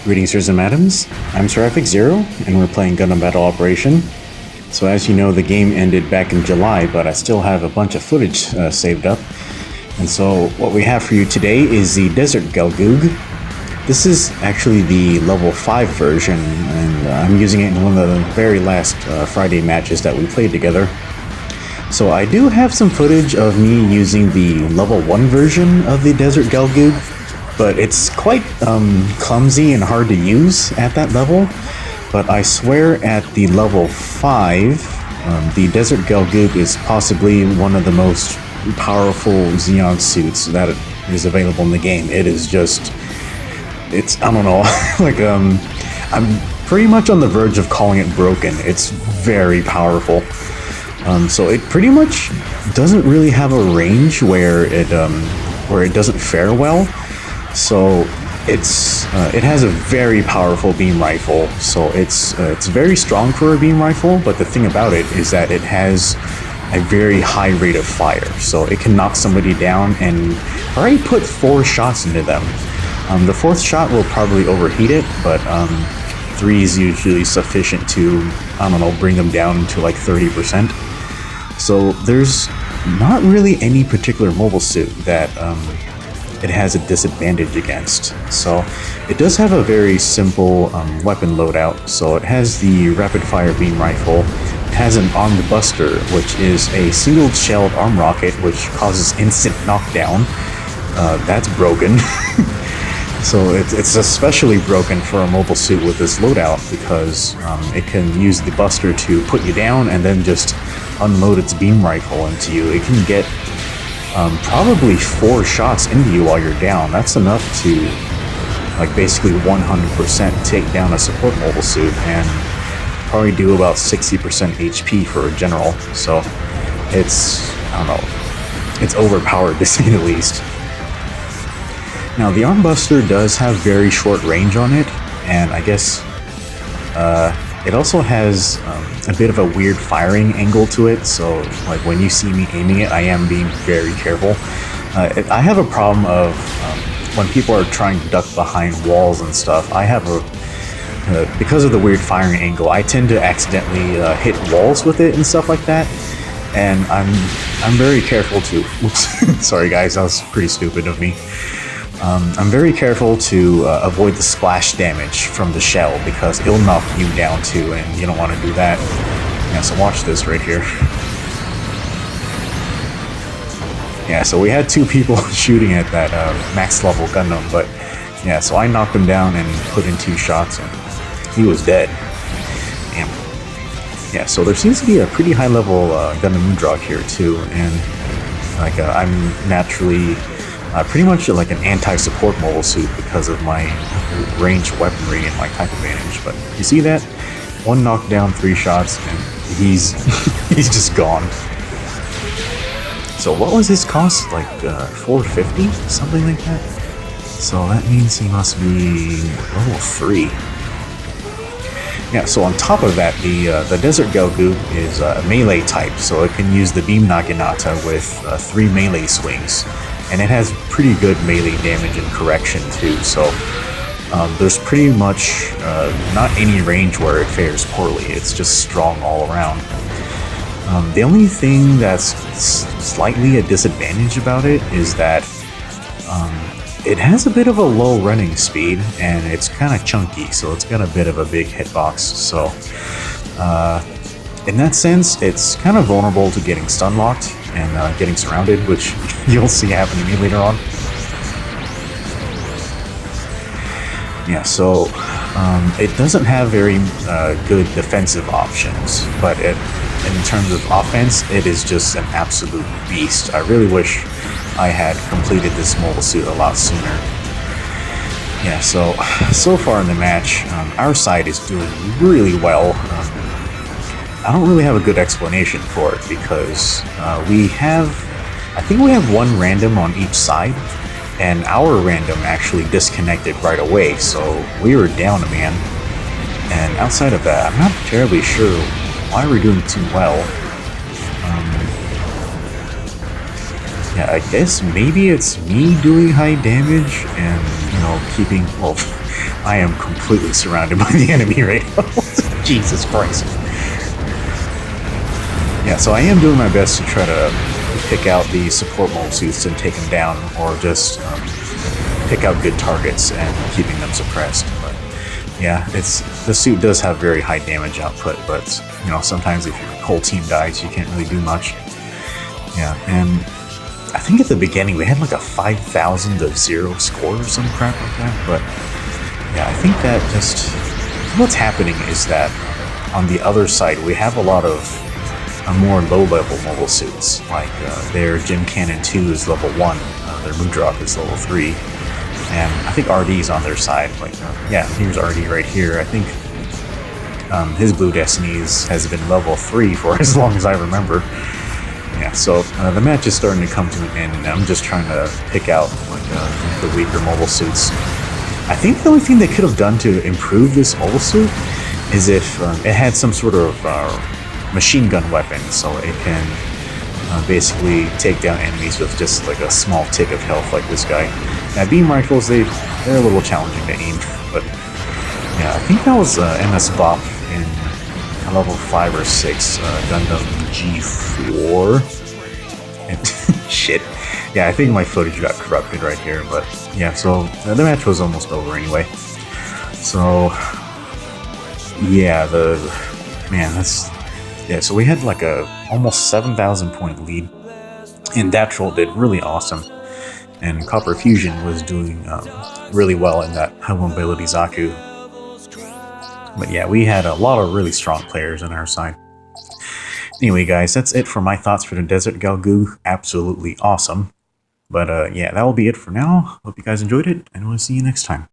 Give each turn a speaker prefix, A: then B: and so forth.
A: Greetings, sirs and madams. I'm Seraphic Zero, and we're playing Gundam Battle Operation. So as you know, the game ended back in July, but I still have a bunch of footage saved up. And so what we have for you today is the Desert Gelgoog. This is actually the level 5 version, and I'm using it in one of the very last Friday matches that we played together. So I do have some footage of me using the level 1 version of the Desert Gelgoog, but it's quite clumsy and hard to use at that level. But I swear at the level 5, the Desert Gelgoog is possibly one of the most powerful Zeon suits that is available in the game. It is just, I don't know, like, I'm pretty much on the verge of calling it broken. It's very powerful. So it pretty much doesn't really have a range where it doesn't fare well. So it has a very powerful beam rifle. So it's very strong for a beam rifle. But the thing about it is that it has a very high rate of fire. So it can knock somebody down, and I already put 4 shots into them. The 4th shot will probably overheat it, but 3 is usually sufficient to, I don't know, bring them down to like 30%. So there's not really any particular mobile suit that it has a disadvantage against. So it does have a very simple weapon loadout. So it has the rapid fire beam rifle. It has an armed buster, which is a single shelled arm rocket which causes instant knockdown. That's broken. So it's especially broken for a mobile suit with this loadout because it can use the buster to put you down and then just unload its beam rifle into you. It can get probably 4 shots into you while you're down. That's enough to like basically 100% take down a support mobile suit and probably do about 60% HP for a general. So it's, I don't know, it's overpowered to say the least. Now the arm buster does have very short range on it, and I guess it also has a bit of a weird firing angle to it, so like when you see me aiming it, I am being very careful. I have a problem of when people are trying to duck behind walls and stuff, I have because of the weird firing angle, I tend to accidentally hit walls with it and stuff like that, and I'm very careful to, oops, sorry guys, that was pretty stupid of me. I'm very careful to avoid the splash damage from the shell because it'll knock you down too, and you don't want to do that. Yeah, so watch this right here. Yeah, so we had 2 people shooting at that max level Gundam, but yeah, so I knocked him down and put in 2 shots, and he was dead. Damn. Yeah, so there seems to be a pretty high level Gundam Moondrog here too, and like I'm naturally pretty much like an anti-support mobile suit because of my ranged weaponry and my type advantage. But you see that? 1 knockdown, 3 shots, and he's he's just gone. So what was his cost? Like 450? Something like that? So that means he must be level 3. Yeah, so on top of that, the Desert Gelgoog is a melee type, so it can use the Beam Naginata with 3 melee swings. And it has pretty good melee damage and correction too, so there's pretty much not any range where it fares poorly. It's just strong all around. The only thing that's slightly a disadvantage about it is that it has a bit of a low running speed, and it's kind of chunky, so it's got a bit of a big hitbox. So in that sense, it's kind of vulnerable to getting stun locked and getting surrounded, which you'll see happen to me later on. Yeah, so it doesn't have very good defensive options, but in terms of offense, it is just an absolute beast. I really wish I had completed this mobile suit a lot sooner. Yeah, so far in the match, our side is doing really well. I don't really have a good explanation for it because I think we have 1 random on each side, and our random actually disconnected right away, so we were down a man. And outside of that, I'm not terribly sure why we're doing too well. Yeah, I guess maybe it's me doing high damage and, you know, keeping... Well, I am completely surrounded by the enemy right now. Jesus Christ. Yeah, so I am doing my best to try to pick out the support mole suits and take them down, or just pick out good targets and keeping them suppressed. But yeah, the suit does have very high damage output, but you know, sometimes if your whole team dies, you can't really do much. Yeah, and I think at the beginning we had like a 5,000 to 0 score or some crap like that, but yeah, I think that just what's happening is that on the other side we have a lot of more low-level mobile suits, like their Gym Cannon 2 is level 1, their Moodrock is level 3, and I think RD is on their side. Like, yeah, here's RD right here. I think his Blue Destinies has been level 3 for as long as I remember. Yeah, so the match is starting to come to an end, and I'm just trying to pick out like the weaker mobile suits. I think the only thing they could have done to improve this mobile suit is if it had some sort of machine gun weapon, so it can basically take down enemies with just like a small tick of health, like this guy. Now, beam rifles, they're a little challenging to aim, but yeah, I think that was MS Bop in level 5 or 6 Gundam G4. And shit. Yeah, I think my footage got corrupted right here, but yeah, so the match was almost over anyway. So yeah, yeah, so we had like a almost 7,000 point lead, and that troll did really awesome, and Copper Fusion was doing really well in that high mobility Zaku. But yeah, we had a lot of really strong players on our side. Anyway, guys, that's it for my thoughts for the Desert Gelgoog. Absolutely awesome. But yeah, that will be it for now. Hope you guys enjoyed it, and we'll see you next time.